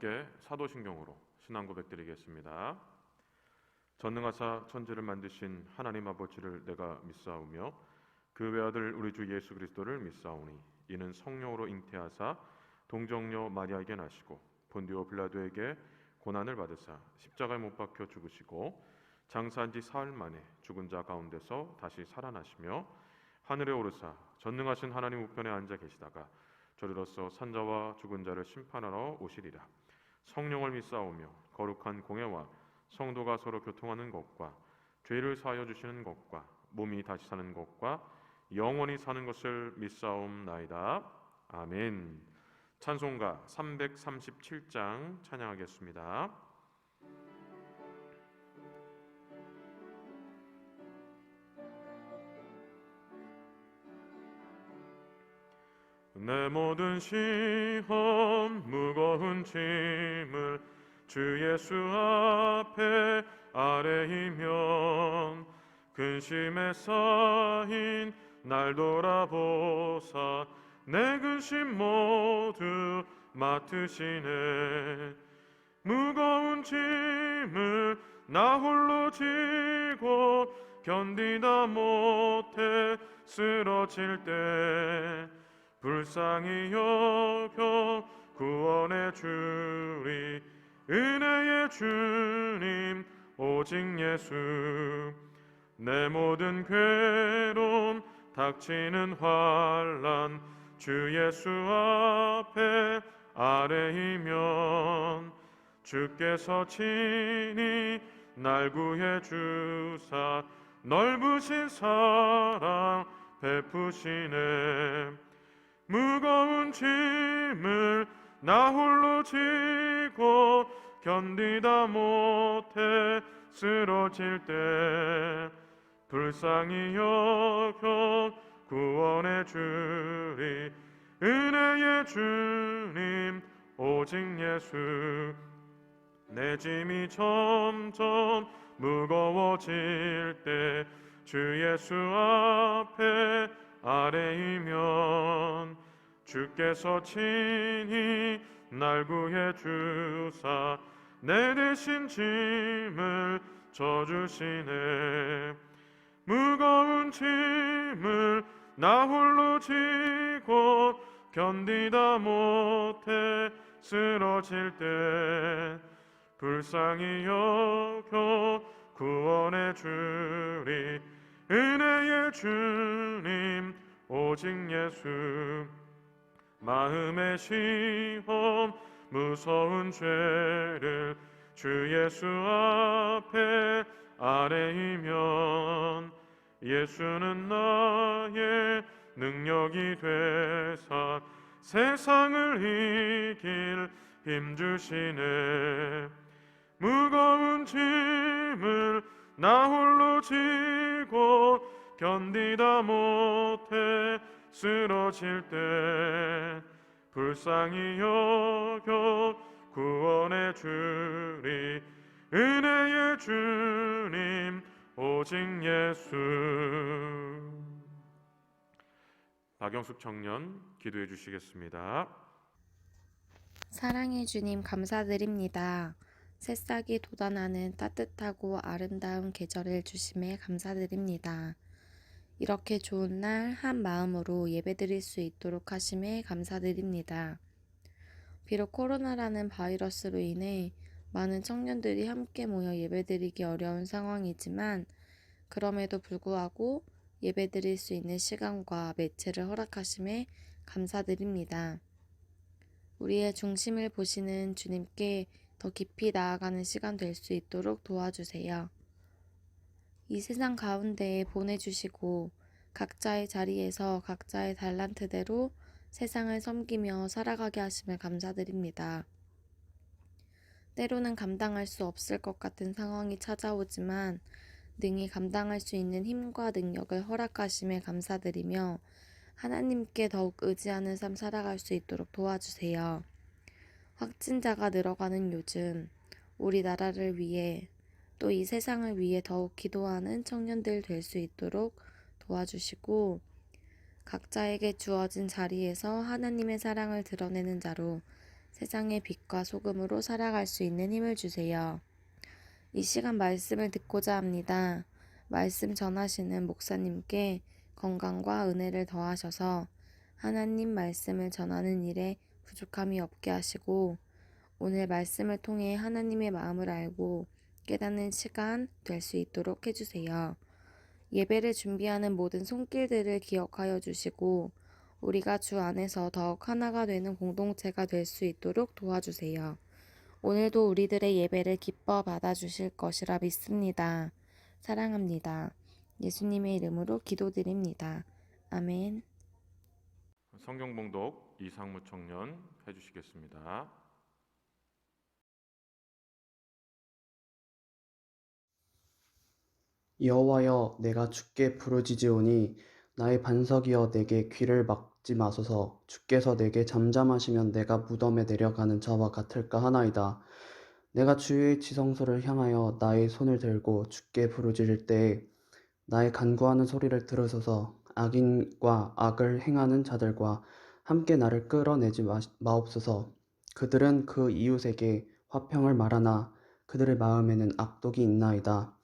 함께 사도신경으로 신앙 고백드리겠습니다. 전능하사 천지를 만드신 하나님 아버지를 내가 믿사오며 그 외아들 우리 주 예수 그리스도를 믿사오니 이는 성령으로 잉태하사 동정녀 마리아에게 나시고 본디오 빌라도에게 고난을 받으사 십자가에 못 박혀 죽으시고 장사한 지 사흘 만에 죽은 자 가운데서 다시 살아나시며 하늘에 오르사 전능하신 하나님 우편에 앉아 계시다가 저리로서 산자와 죽은 자를 심판하러 오시리라. 성령을 믿사오며 거룩한 공회와 성도가 서로 교통하는 것과 죄를 사하여 주시는 것과 몸이 다시 사는 것과 영원히 사는 것을 믿사옵나이다. 아멘. 찬송가 337장 찬양하겠습니다. 내 모든 시험 무거운 짐을 주 예수 앞에 아뢰이면 근심에 쌓인 날 돌아보사 내 근심 모두 맡으시네. 무거운 짐을 나 홀로 지고 견디다 못해 쓰러질 때 불쌍히 여겨 구원해 주리. 은혜의 주님 오직 예수. 내 모든 괴로움 닥치는 환난 주 예수 앞에 아뢰이면 주께서 친히 날 구해 주사 넓으신 사랑 베푸시네. 무거운 짐을 나 홀로 지고 견디다 못해 쓰러질 때 불쌍히 여겨 구원해 주리. 은혜의 주님 오직 예수. 내 짐이 점점 무거워질 때 주 예수 앞에 아뢰이면 주께서 친히 날 구해 주사 내 대신 짐을 져주시네. 무거운 짐을 나 홀로 지고 견디다 못해 쓰러질 때 불쌍히 여겨 구원해 주리. 은혜의 주님 오직 예수. 마음의 시험 무서운 죄를 주 예수 앞에 아뢰이면 예수는 나의 능력이 되사 세상을 이길 힘 주시네. 무거운 짐을 나 홀로 지고 견디다 못해 쓰러질 때 불쌍히 여겨 구원해 주리. 은혜의 주님 오직 예수. 박영숙 청년 기도해 주시겠습니다. 사랑의 주님 감사드립니다. 새싹이 돋아나는 따뜻하고 아름다운 계절을 주심에 감사드립니다. 이렇게 좋은 날 한 마음으로 예배드릴 수 있도록 하심에 감사드립니다. 비록 코로나라는 바이러스로 인해 많은 청년들이 함께 모여 예배드리기 어려운 상황이지만 그럼에도 불구하고 예배드릴 수 있는 시간과 매체를 허락하심에 감사드립니다. 우리의 중심을 보시는 주님께 더 깊이 나아가는 시간 될 수 있도록 도와주세요. 이 세상 가운데에 보내주시고 각자의 자리에서 각자의 달란트대로 세상을 섬기며 살아가게 하심을 감사드립니다. 때로는 감당할 수 없을 것 같은 상황이 찾아오지만 능히 감당할 수 있는 힘과 능력을 허락하심에 감사드리며 하나님께 더욱 의지하는 삶 살아갈 수 있도록 도와주세요. 확진자가 늘어가는 요즘 우리나라를 위해 또 이 세상을 위해 더욱 기도하는 청년들 될 수 있도록 도와주시고 각자에게 주어진 자리에서 하나님의 사랑을 드러내는 자로 세상의 빛과 소금으로 살아갈 수 있는 힘을 주세요. 이 시간 말씀을 듣고자 합니다. 말씀 전하시는 목사님께 건강과 은혜를 더하셔서 하나님 말씀을 전하는 일에 부족함이 없게 하시고 오늘 말씀을 통해 하나님의 마음을 알고 깨닫는 시간 될 수 있도록 해주세요. 예배를 준비하는 모든 손길들을 기억하여 주시고 우리가 주 안에서 더욱 하나가 되는 공동체가 될 수 있도록 도와주세요. 오늘도 우리들의 예배를 기뻐 받아주실 것이라 믿습니다. 사랑합니다. 예수님의 이름으로 기도드립니다. 아멘. 성경 봉독 이상무 청년 해주시겠습니다. 여호와여, 내가 주께 부르짖으오니 나의 반석이여, 내게 귀를 막지 마소서. 주께서 내게 잠잠하시면 내가 무덤에 내려가는 자와 같을까 하나이다. 내가 주의 지성소를 향하여 나의 손을 들고 주께 부르짖을 때에 나의 간구하는 소리를 들으소서. 악인과 악을 행하는 자들과 함께 나를 끌어내지 마옵소서. 그들은 그 이웃에게 화평을 말하나 그들의 마음에는 악독이 있나이다.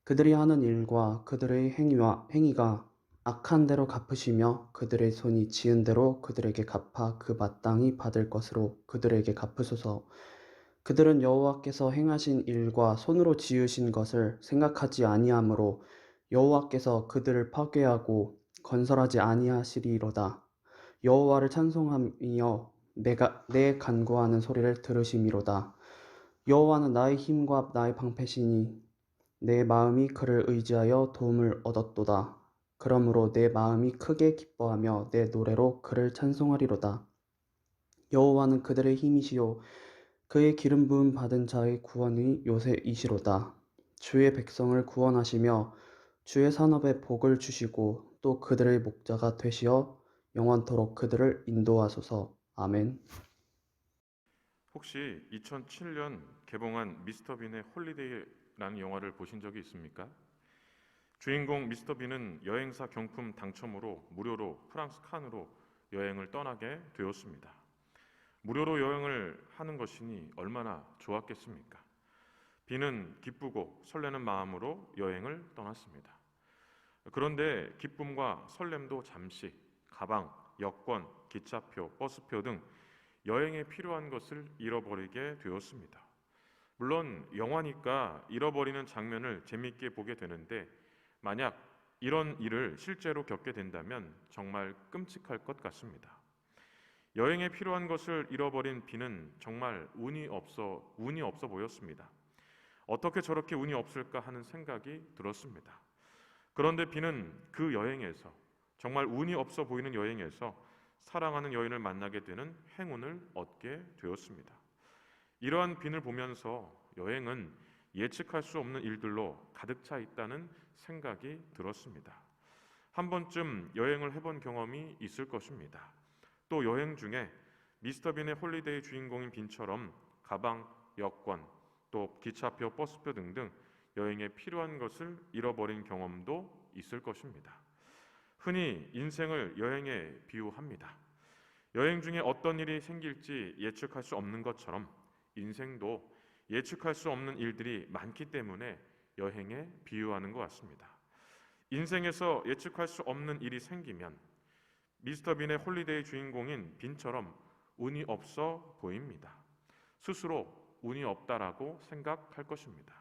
그들이 하는 일과 그들의 행위가 악한 대로 갚으시며 그들의 손이 지은 대로 그들에게 갚아 그 마땅히 받을 것으로 그들에게 갚으소서. 그들은 여호와께서 행하신 일과 손으로 지으신 것을 생각하지 아니하므로 여호와께서 그들을 파괴하고 건설하지 아니하시리로다. 여호와를 찬송하며 내 간구하는 소리를 들으심이로다. 여호와는 나의 힘과 나의 방패시니 내 마음이 그를 의지하여 도움을 얻었도다. 그러므로 내 마음이 크게 기뻐하며 내 노래로 그를 찬송하리로다. 여호와는 그들의 힘이시요 그의 기름 부음 받은 자의 구원의 요새이시로다. 주의 백성을 구원하시며 주의 산업에 복을 주시고 또 그들의 목자가 되시어 영원토록 그들을 인도하소서. 아멘. 혹시 2007년 개봉한 미스터 빈의 홀리데이라는 영화를 보신 적이 있습니까? 주인공 미스터 빈은 여행사 경품 당첨으로 무료로 프랑스 칸으로 여행을 떠나게 되었습니다. 무료로 여행을 하는 것이니 얼마나 좋았겠습니까? 빈은 기쁘고 설레는 마음으로 여행을 떠났습니다. 그런데 기쁨과 설렘도 잠시 가방, 여권, 기차표, 버스표 등 여행에 필요한 것을 잃어버리게 되었습니다. 물론 영화니까 잃어버리는 장면을 재미있게 보게 되는데 만약 이런 일을 실제로 겪게 된다면 정말 끔찍할 것 같습니다. 여행에 필요한 것을 잃어버린 빈은 정말 운이 없어 보였습니다. 어떻게 저렇게 운이 없을까 하는 생각이 들었습니다. 그런데 빈은 그 여행에서 정말 운이 없어 보이는 여행에서 사랑하는 여인을 만나게 되는 행운을 얻게 되었습니다. 이러한 빈을 보면서 여행은 예측할 수 없는 일들로 가득 차 있다는 생각이 들었습니다. 한 번쯤 여행을 해본 경험이 있을 것입니다. 또 여행 중에 미스터 빈의 홀리데이 주인공인 빈처럼 가방, 여권, 또 기차표, 버스표 등등 여행에 필요한 것을 잃어버린 경험도 있을 것입니다. 흔히 인생을 여행에 비유합니다. 여행 중에 어떤 일이 생길지 예측할 수 없는 것처럼 인생도 예측할 수 없는 일들이 많기 때문에 여행에 비유하는 것 같습니다. 인생에서 예측할 수 없는 일이 생기면 미스터 빈의 홀리데이 주인공인 빈처럼 운이 없어 보입니다. 스스로 운이 없다라고 생각할 것입니다.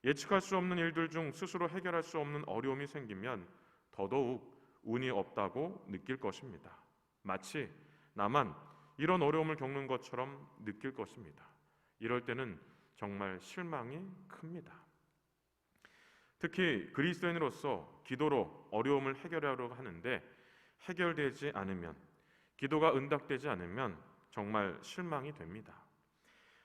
예측할 수 없는 일들 중 스스로 해결할 수 없는 어려움이 생기면 더더욱 운이 없다고 느낄 것입니다. 마치 나만 이런 어려움을 겪는 것처럼 느낄 것입니다. 이럴 때는 정말 실망이 큽니다. 특히 그리스도인으로서 기도로 어려움을 해결하려고 하는데 해결되지 않으면, 기도가 응답되지 않으면 정말 실망이 됩니다.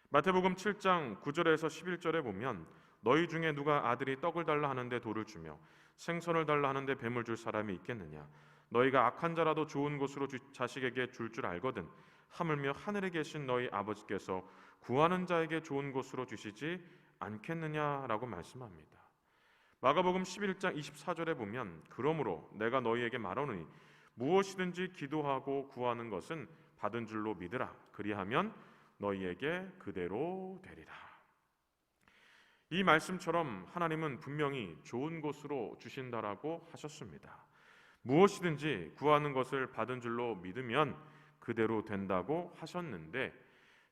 마태복음 7장 9절에서 11절에 보면 너희 중에 누가 아들이 떡을 달라 하는데 돌을 주며 생선을 달라 하는데 뱀을 줄 사람이 있겠느냐? 너희가 악한 자라도 좋은 것으로 자식에게 줄 알거든 하물며 하늘에 계신 너희 아버지께서 구하는 자에게 좋은 것으로 주시지 않겠느냐라고 말씀합니다. 마가복음 11장 24절에 보면 그러므로 내가 너희에게 말하노니 무엇이든지 기도하고 구하는 것은 받은 줄로 믿으라. 그리하면 너희에게 그대로 되리라. 이 말씀처럼 하나님은 분명히 좋은 것으로 주신다라고 하셨습니다. 무엇이든지 구하는 것을 받은 줄로 믿으면 그대로 된다고 하셨는데,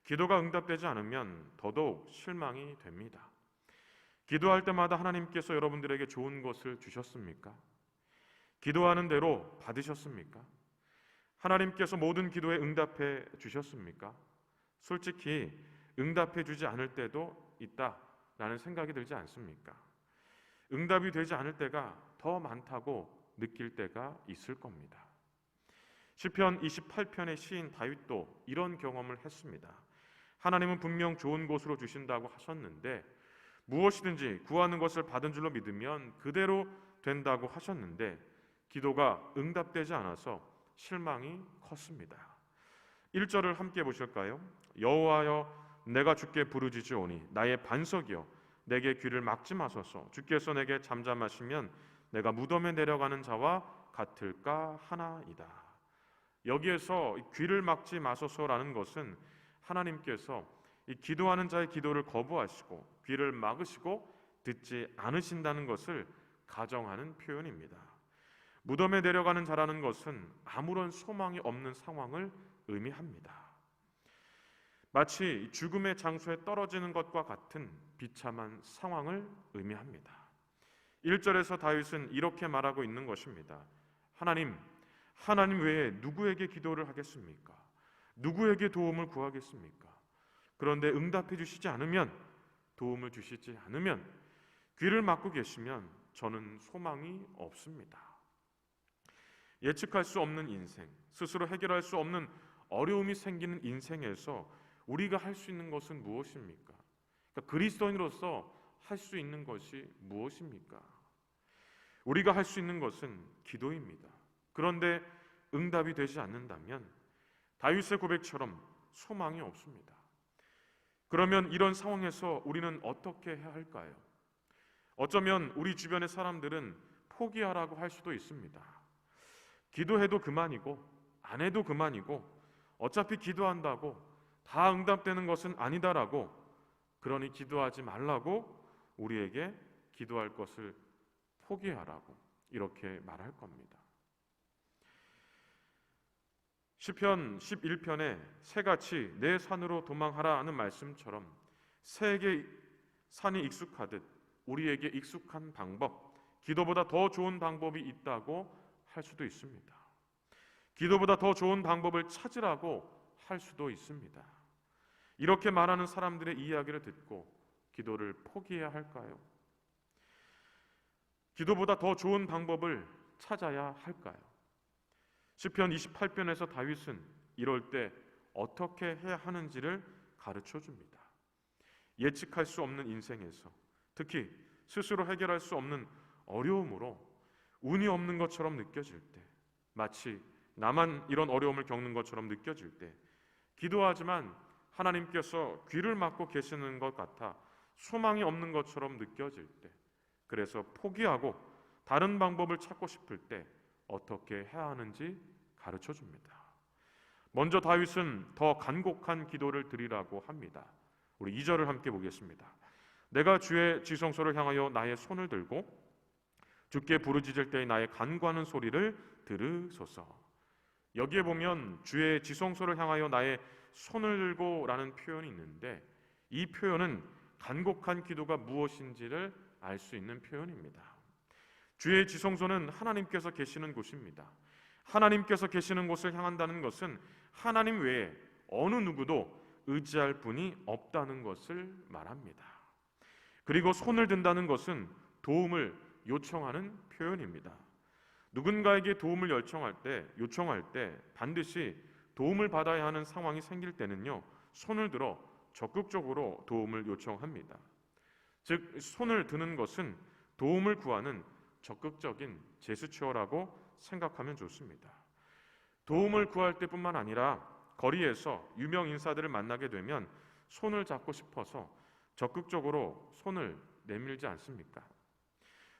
기도가 응답되지 않으면 더더욱 실망이 됩니다. 기도할 때마다 하나님께서 여러분들에게 좋은 것을 주셨습니까? 기도하는 대로 받으셨습니까? 하나님께서 모든 기도에 응답해 주셨습니까? 솔직히 응답해 주지 않을 때도 있다라는 생각이 들지 않습니까? 응답이 되지 않을 때가 더 많다고 느낄 때가 있을 겁니다. 시편 28편의 시인 다윗도 이런 경험을 했습니다. 하나님은 분명 좋은 곳으로 주신다고 하셨는데, 무엇이든지 구하는 것을 받은 줄로 믿으면 그대로 된다고 하셨는데, 기도가 응답되지 않아서 실망이 컸습니다. 1절을 함께 보실까요? 여호와여, 내가 주께 부르짖으오니 나의 반석이여 내게 귀를 막지 마소서. 주께서 내게 잠잠하시면 내가 무덤에 내려가는 자와 같을까 하나이다. 여기에서 귀를 막지 마소서라는 것은 하나님께서 이 기도하는 자의 기도를 거부하시고 귀를 막으시고 듣지 않으신다는 것을 가정하는 표현입니다. 무덤에 내려가는 자라는 것은 아무런 소망이 없는 상황을 의미합니다. 마치 죽음의 장소에 떨어지는 것과 같은 비참한 상황을 의미합니다. 1절에서 다윗은 이렇게 말하고 있는 것입니다. 하나님 외에 누구에게 기도를 하겠습니까? 누구에게 도움을 구하겠습니까? 그런데 응답해 주시지 않으면, 도움을 주시지 않으면, 귀를 막고 계시면 저는 소망이 없습니다. 예측할 수 없는 인생, 스스로 해결할 수 없는 어려움이 생기는 인생에서 우리가 할 수 있는 것은 무엇입니까? 그러니까 그리스도인으로서 할 수 있는 것이 무엇입니까? 우리가 할 수 있는 것은 기도입니다. 그런데 응답이 되지 않는다면 다윗의 고백처럼 소망이 없습니다. 그러면 이런 상황에서 우리는 어떻게 해야 할까요? 어쩌면 우리 주변의 사람들은 포기하라고 할 수도 있습니다. 기도해도 그만이고 안 해도 그만이고 어차피 기도한다고 다 응답되는 것은 아니다라고, 그러니 기도하지 말라고 우리에게 기도할 것을 포기하라고 이렇게 말할 겁니다. 시편 11편에 새같이 내 산으로 도망하라 하는 말씀처럼 새에게 산이 익숙하듯 우리에게 익숙한 방법, 기도보다 더 좋은 방법이 있다고 할 수도 있습니다. 기도보다 더 좋은 방법을 찾으라고 할 수도 있습니다. 이렇게 말하는 사람들의 이야기를 듣고 기도를 포기해야 할까요? 기도보다 더 좋은 방법을 찾아야 할까요? 시편 28편에서 다윗은 이럴 때 어떻게 해야 하는지를 가르쳐 줍니다. 예측할 수 없는 인생에서, 특히 스스로 해결할 수 없는 어려움으로 운이 없는 것처럼 느껴질 때, 마치 나만 이런 어려움을 겪는 것처럼 느껴질 때, 기도하지만 하나님께서 귀를 막고 계시는 것 같아 소망이 없는 것처럼 느껴질 때, 그래서 포기하고 다른 방법을 찾고 싶을 때 어떻게 해야 하는지 가르쳐 줍니다. 먼저 다윗은 더 간곡한 기도를 드리라고 합니다. 우리 2절을 함께 보겠습니다. 내가 주의 지성소를 향하여 나의 손을 들고 주께 부르짖을 때의 나의 간구하는 소리를 들으소서. 여기에 보면 주의 지성소를 향하여 나의 손을 들고라는 표현이 있는데, 이 표현은 간곡한 기도가 무엇인지를 알 수 있는 표현입니다. 주의 지성소는 하나님께서 계시는 곳입니다. 하나님께서 계시는 곳을 향한다는 것은 하나님 외에 어느 누구도 의지할 분이 없다는 것을 말합니다. 그리고 손을 든다는 것은 도움을 요청하는 표현입니다. 누군가에게 도움을 요청할 때 반드시 도움을 받아야 하는 상황이 생길 때는요, 손을 들어 적극적으로 도움을 요청합니다. 즉, 손을 드는 것은 도움을 구하는 적극적인 제스처라고 생각하면 좋습니다. 도움을 구할 때뿐만 아니라 거리에서 유명 인사들을 만나게 되면 손을 잡고 싶어서 적극적으로 손을 내밀지 않습니까?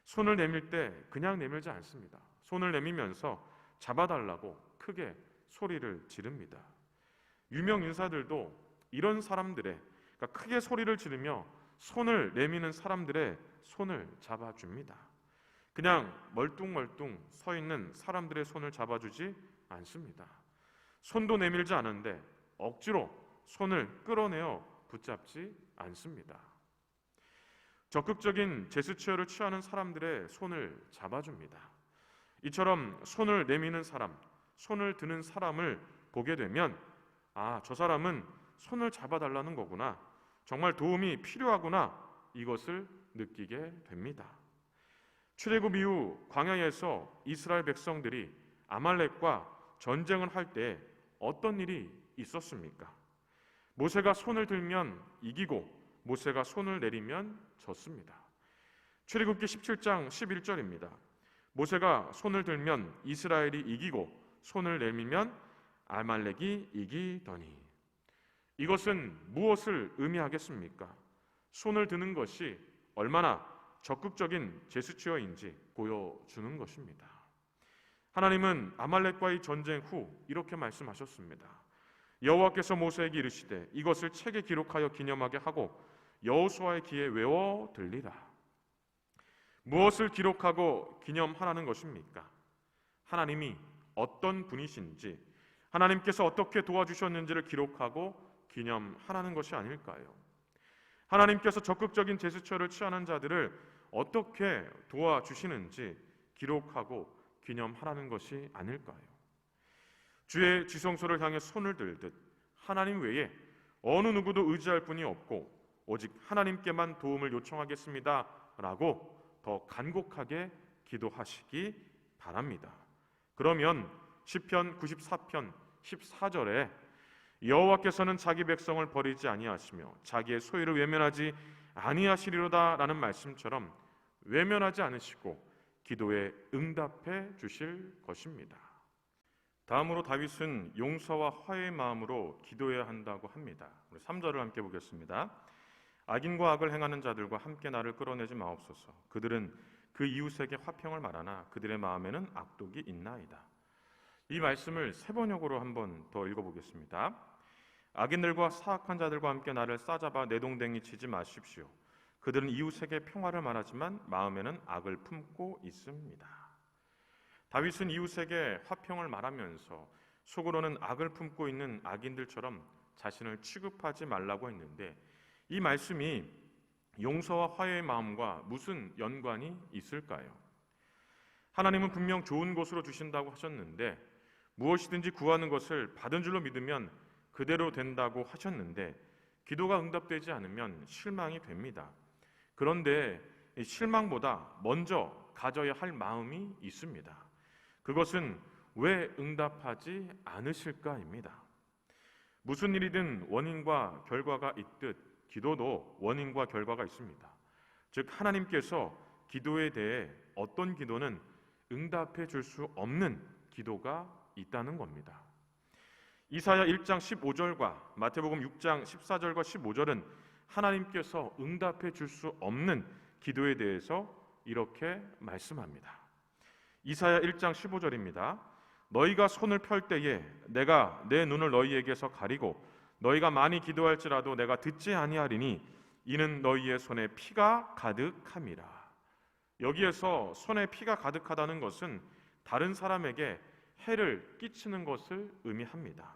손을 내밀 때 그냥 내밀지 않습니다. 손을 내밀면서 잡아달라고 크게 소리를 지릅니다. 유명 인사들도 이런 사람들의, 그러니까 크게 소리를 지르며 손을 내미는 사람들의 손을 잡아줍니다. 그냥 멀뚱멀뚱 서 있는 사람들의 손을 잡아주지 않습니다. 손도 내밀지 않은데 억지로 손을 끌어내어 붙잡지 않습니다. 적극적인 제스처를 취하는 사람들의 손을 잡아줍니다. 이처럼 손을 내미는 사람, 손을 드는 사람을 보게 되면 저 사람은 손을 잡아달라는 거구나, 정말 도움이 필요하구나, 이것을 느끼게 됩니다. 출애굽 이후 광야에서 이스라엘 백성들이 아말렉과 전쟁을 할 때 어떤 일이 있었습니까? 모세가 손을 들면 이기고 모세가 손을 내리면 졌습니다. 출애굽기 17장 11절입니다. 모세가 손을 들면 이스라엘이 이기고 손을 내밀면 아말렉이 이기더니. 이것은 무엇을 의미하겠습니까? 손을 드는 것이 얼마나 적극적인 제스처인지 보여주는 것입니다. 하나님은 아말렉과의 전쟁 후 이렇게 말씀하셨습니다. 여호와께서 모세에게 이르시되 이것을 책에 기록하여 기념하게 하고 여호수아의 귀에 외워 들리라. 무엇을 기록하고 기념하라는 것입니까? 하나님이 어떤 분이신지, 하나님께서 어떻게 도와주셨는지를 기록하고 기념하라는 것이 아닐까요? 하나님께서 적극적인 제스처를 취하는 자들을 어떻게 도와주시는지 기록하고 기념하라는 것이 아닐까요? 주의 지성소를 향해 손을 들듯 하나님 외에 어느 누구도 의지할 분이 없고 오직 하나님께만 도움을 요청하겠습니다 라고 더 간곡하게 기도하시기 바랍니다. 그러면 시편 94편 14절에 여호와께서는 자기 백성을 버리지 아니하시며 자기의 소유를 외면하지 아니하시리로다 라는 말씀처럼 외면하지 않으시고 기도에 응답해 주실 것입니다. 다음으로 다윗은 용서와 화해의 마음으로 기도해야 한다고 합니다. 우리 3절을 함께 보겠습니다. 악인과 악을 행하는 자들과 함께 나를 끌어내지 마옵소서. 그들은 그 이웃에게 화평을 말하나 그들의 마음에는 악독이 있나이다. 이 말씀을 세 번역으로 한번 더 읽어보겠습니다. 악인들과 사악한 자들과 함께 나를 싸잡아 내동댕이 치지 마십시오. 그들은 이웃에게 평화를 말하지만 마음에는 악을 품고 있습니다. 다윗은 이웃에게 화평을 말하면서 속으로는 악을 품고 있는 악인들처럼 자신을 취급하지 말라고 했는데, 이 말씀이 용서와 화해의 마음과 무슨 연관이 있을까요? 하나님은 분명 좋은 것으로 주신다고 하셨는데, 무엇이든지 구하는 것을 받은 줄로 믿으면 그대로 된다고 하셨는데, 기도가 응답되지 않으면 실망이 됩니다. 그런데 실망보다 먼저 가져야 할 마음이 있습니다. 그것은 왜 응답하지 않으실까입니다. 무슨 일이든 원인과 결과가 있듯 기도도 원인과 결과가 있습니다. 즉 하나님께서 기도에 대해 어떤 기도는 응답해 줄 수 없는 기도가 있다는 겁니다. 이사야 1장 15절과 마태복음 6장 14절과 15절은 하나님께서 응답해 줄 수 없는 기도에 대해서 이렇게 말씀합니다. 이사야 1장 15절입니다. 너희가 손을 펼 때에 내가 내 눈을 너희에게서 가리고 너희가 많이 기도할지라도 내가 듣지 아니하리니 이는 너희의 손에 피가 가득함이라. 여기에서 손에 피가 가득하다는 것은 다른 사람에게 해를 끼치는 것을 의미합니다.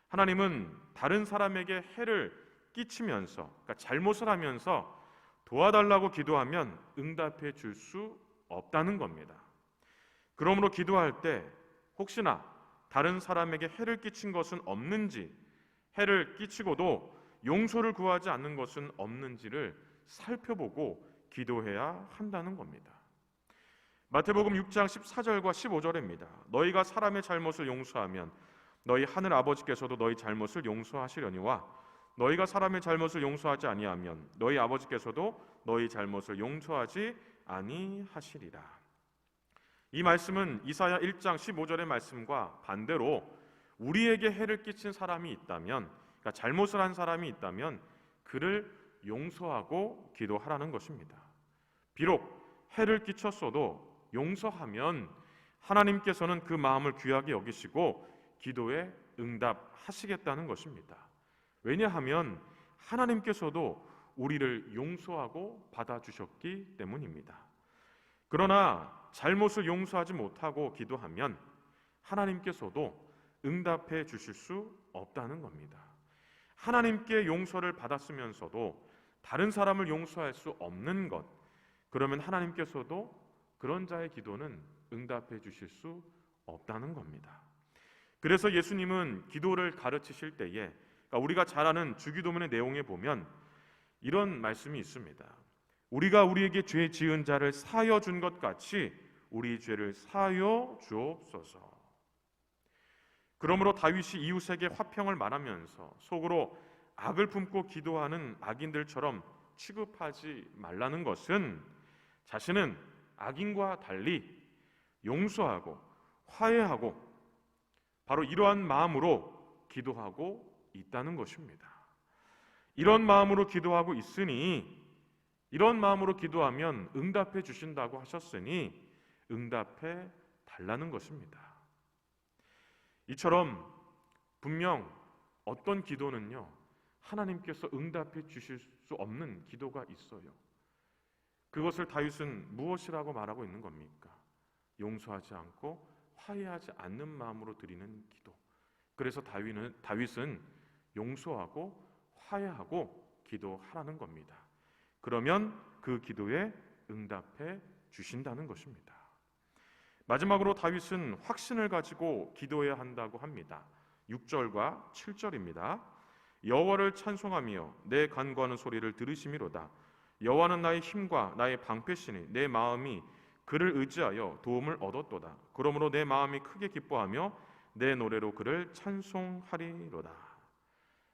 하나님은 다른 사람에게 해를 끼치면서, 그러니까 잘못을 하면서 도와달라고 기도하면 응답해 줄 수 없다는 겁니다. 그러므로 기도할 때 혹시나 다른 사람에게 해를 끼친 것은 없는지, 해를 끼치고도 용서를 구하지 않는 것은 없는지를 살펴보고 기도해야 한다는 겁니다. 마태복음 6장 14절과 15절입니다. 너희가 사람의 잘못을 용서하면 너희 하늘 아버지께서도 너희 잘못을 용서하시려니와 너희가 사람의 잘못을 용서하지 아니하면 너희 아버지께서도 너희 잘못을 용서하지 아니하시리라. 이 말씀은 이사야 1장 15절의 말씀과 반대로 우리에게 해를 끼친 사람이 있다면, 그러니까 잘못을 한 사람이 있다면 그를 용서하고 기도하라는 것입니다. 비록 해를 끼쳤어도 용서하면 하나님께서는 그 마음을 귀하게 여기시고 기도에 응답하시겠다는 것입니다. 왜냐하면 하나님께서도 우리를 용서하고 받아주셨기 때문입니다. 그러나 잘못을 용서하지 못하고 기도하면 하나님께서도 응답해 주실 수 없다는 겁니다. 하나님께 용서를 받았으면서도 다른 사람을 용서할 수 없는 것, 그러면 하나님께서도 그런 자의 기도는 응답해 주실 수 없다는 겁니다. 그래서 예수님은 기도를 가르치실 때에, 그러니까 우리가 잘 아는 주기도문의 내용에 보면 이런 말씀이 있습니다. 우리가 우리에게 죄 지은 자를 사하여 준 것 같이 우리 죄를 사하여 주옵소서. 그러므로 다윗이 이웃에게 화평을 말하면서 속으로 악을 품고 기도하는 악인들처럼 취급하지 말라는 것은 자신은 악인과 달리 용서하고 화해하고 바로 이러한 마음으로 기도하고 있다는 것입니다. 이런 마음으로 기도하고 있으니, 이런 마음으로 기도하면 응답해 주신다고 하셨으니 응답해 달라는 것입니다. 이처럼 분명 어떤 기도는요, 하나님께서 응답해 주실 수 없는 기도가 있어요. 그것을 다윗은 무엇이라고 말하고 있는 겁니까? 용서하지 않고 화해하지 않는 마음으로 드리는 기도. 그래서 다윗은 용서하고 화해하고 기도하라는 겁니다. 그러면 그 기도에 응답해 주신다는 것입니다. 마지막으로 다윗은 확신을 가지고 기도해야 한다고 합니다. 6절과 7절입니다. 여호와를 찬송하며 내 간구하는 소리를 들으심이로다. 여호와는 나의 힘과 나의 방패시니 내 마음이 그를 의지하여 도움을 얻었도다. 그러므로 내 마음이 크게 기뻐하며 내 노래로 그를 찬송하리로다.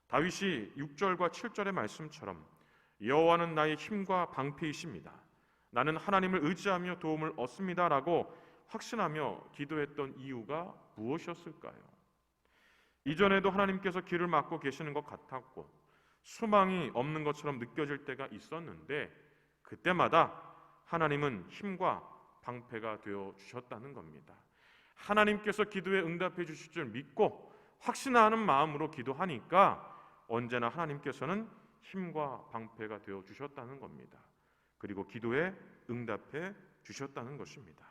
다윗이 6절과 7절의 말씀처럼 여호와는 나의 힘과 방패이십니다. 나는 하나님을 의지하며 도움을 얻습니다 라고 확신하며 기도했던 이유가 무엇이었을까요? 이전에도 하나님께서 길을 막고 계시는 것 같았고 소망이 없는 것처럼 느껴질 때가 있었는데 그때마다 하나님은 힘과 방패가 되어 주셨다는 겁니다. 하나님께서 기도에 응답해 주실 줄 믿고 확신하는 마음으로 기도하니까 언제나 하나님께서는 힘과 방패가 되어 주셨다는 겁니다. 그리고 기도에 응답해 주셨다는 것입니다.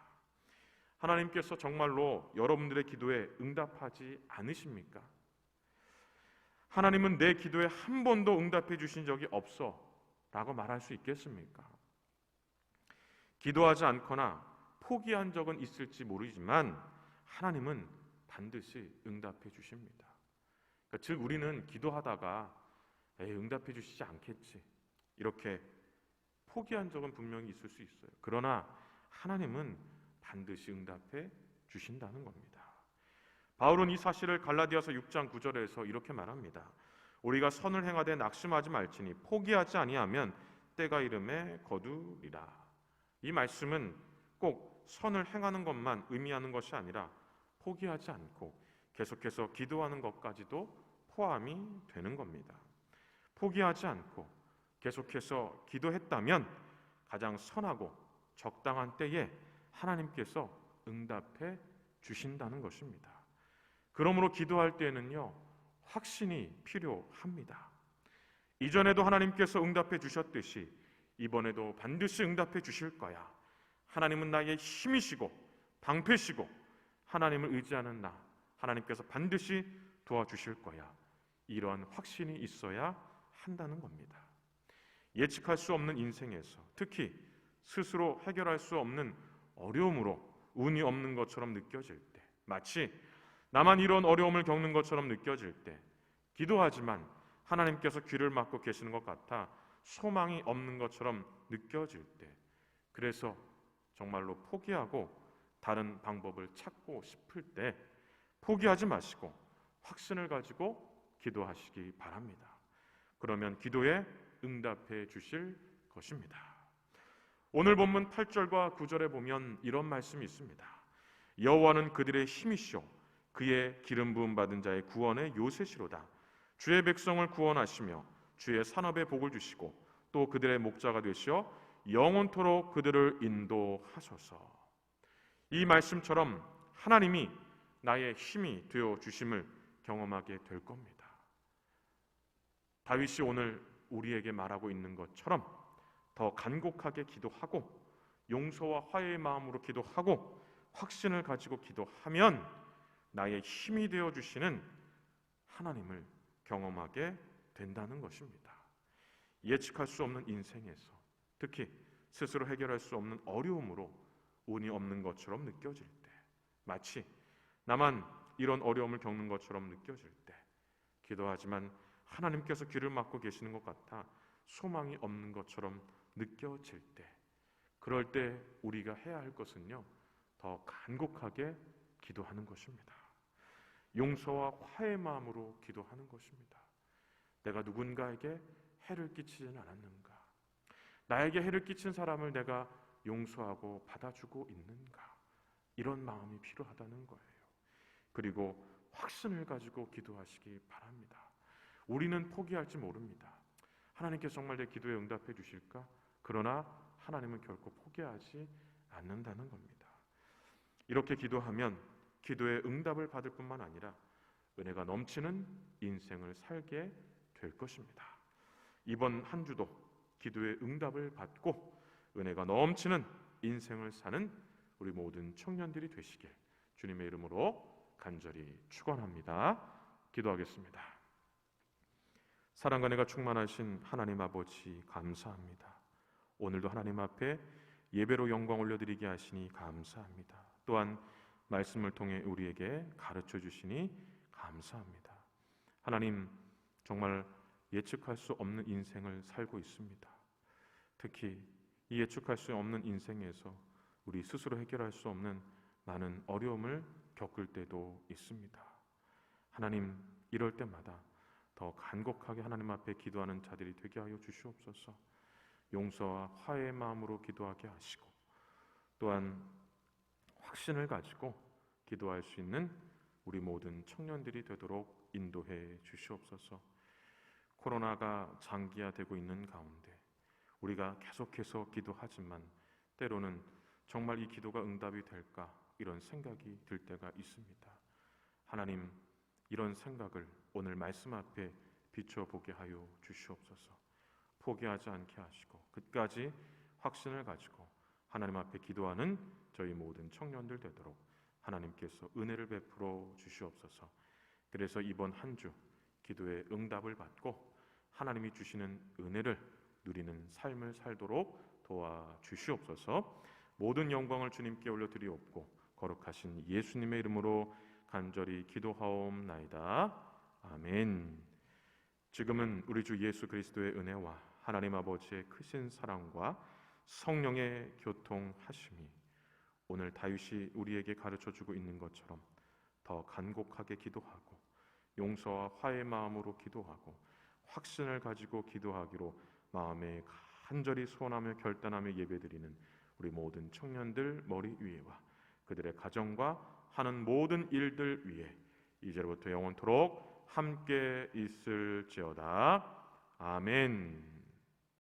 하나님께서 정말로 여러분들의 기도에 응답하지 않으십니까? 하나님은 내 기도에 한 번도 응답해 주신 적이 없어 라고 말할 수 있겠습니까? 기도하지 않거나 포기한 적은 있을지 모르지만 하나님은 반드시 응답해 주십니다. 그러니까 즉 우리는 기도하다가 응답해 주시지 않겠지 이렇게 포기한 적은 분명히 있을 수 있어요. 그러나 하나님은 반드시 응답해 주신다는 겁니다. 바울은 이 사실을 갈라디아서 6장 9절에서 이렇게 말합니다. 우리가 선을 행하되 낙심하지 말지니 포기하지 아니하면 때가 이름에 거두리라. 이 말씀은 꼭 선을 행하는 것만 의미하는 것이 아니라 포기하지 않고 계속해서 기도하는 것까지도 포함이 되는 겁니다. 포기하지 않고 계속해서 기도했다면 가장 선하고 적당한 때에 하나님께서 응답해 주신다는 것입니다. 그러므로 기도할 때에는요, 확신이 필요합니다. 이전에도 하나님께서 응답해 주셨듯이 이번에도 반드시 응답해 주실 거야. 하나님은 나의 힘이시고 방패시고 하나님을 의지하는 나, 하나님께서 반드시 도와주실 거야. 이러한 확신이 있어야 한다는 겁니다. 예측할 수 없는 인생에서 특히 스스로 해결할 수 없는 어려움으로 운이 없는 것처럼 느껴질 때, 마치 나만 이런 어려움을 겪는 것처럼 느껴질 때, 기도하지만 하나님께서 귀를 막고 계시는 것 같아 소망이 없는 것처럼 느껴질 때, 그래서 정말로 포기하고 다른 방법을 찾고 싶을 때 포기하지 마시고 확신을 가지고 기도하시기 바랍니다. 그러면 기도에 응답해 주실 것입니다. 오늘 본문 8절과 9절에 보면 이런 말씀이 있습니다. 여호와는 그들의 힘이시오 그의 기름 부음 받은 자의 구원의 요새시로다. 주의 백성을 구원하시며 주의 산업에 복을 주시고 또 그들의 목자가 되시어 영원토록 그들을 인도하소서. 이 말씀처럼 하나님이 나의 힘이 되어 주심을 경험하게 될 겁니다. 다윗이 오늘 우리에게 말하고 있는 것처럼 더 간곡하게 기도하고 용서와 화해의 마음으로 기도하고 확신을 가지고 기도하면 나의 힘이 되어 주시는 하나님을 경험하게 된다는 것입니다. 예측할 수 없는 인생에서 특히 스스로 해결할 수 없는 어려움으로 운이 없는 것처럼 느껴질 때, 마치 나만 이런 어려움을 겪는 것처럼 느껴질 때, 기도하지만 하나님께서 귀를 막고 계시는 것 같아 소망이 없는 것처럼 느껴질 때, 그럴 때 우리가 해야 할 것은요, 더 간곡하게 기도하는 것입니다. 용서와 화해의 마음으로 기도하는 것입니다. 내가 누군가에게 해를 끼치지는 않았는가? 나에게 해를 끼친 사람을 내가 용서하고 받아주고 있는가? 이런 마음이 필요하다는 거예요. 그리고 확신을 가지고 기도하시기 바랍니다. 우리는 포기할지 모릅니다. 하나님께서 정말 내 기도에 응답해 주실까? 그러나 하나님은 결코 포기하지 않는다는 겁니다. 이렇게 기도하면 기도의 응답을 받을 뿐만 아니라 은혜가 넘치는 인생을 살게 될 것입니다. 이번 한 주도 기도의 응답을 받고 은혜가 넘치는 인생을 사는 우리 모든 청년들이 되시길 주님의 이름으로 간절히 축원합니다. 기도하겠습니다. 사랑과 은혜가 충만하신 하나님 아버지, 감사합니다. 오늘도 하나님 앞에 예배로 영광 올려드리게 하시니 감사합니다. 또한 말씀을 통해 우리에게 가르쳐 주시니 감사합니다. 하나님, 정말 예측할 수 없는 인생을 살고 있습니다. 특히 이 예측할 수 없는 인생에서 우리 스스로 해결할 수 없는 많은 어려움을 겪을 때도 있습니다. 하나님, 이럴 때마다 더 간곡하게 하나님 앞에 기도하는 자들이 되게 하여 주시옵소서. 용서와 화해의 마음으로 기도하게 하시고 또한 확신을 가지고 기도할 수 있는 우리 모든 청년들이 되도록 인도해 주시옵소서. 코로나가 장기화되고 있는 가운데 우리가 계속해서 기도하지만 때로는 정말 이 기도가 응답이 될까 이런 생각이 들 때가 있습니다. 하나님, 이런 생각을 오늘 말씀 앞에 비춰보게 하여 주시옵소서. 포기하지 않게 하시고 끝까지 확신을 가지고 하나님 앞에 기도하는 저희 모든 청년들 되도록 하나님께서 은혜를 베풀어 주시옵소서. 그래서 이번 한 주 기도의 응답을 받고 하나님이 주시는 은혜를 누리는 삶을 살도록 도와주시옵소서. 모든 영광을 주님께 올려드리옵고 거룩하신 예수님의 이름으로 간절히 기도하옵나이다. 아멘. 지금은 우리 주 예수 그리스도의 은혜와 하나님 아버지의 크신 사랑과 성령의 교통하심이 오늘 다윗이 우리에게 가르쳐주고 있는 것처럼 더 간곡하게 기도하고 용서와 화해의 마음으로 기도하고 확신을 가지고 기도하기로 마음에 간절히 소원하며 결단하며 예배드리는 우리 모든 청년들 머리 위에와 그들의 가정과 하는 모든 일들 위에 이제부터 영원토록 함께 있을지어다. 아멘.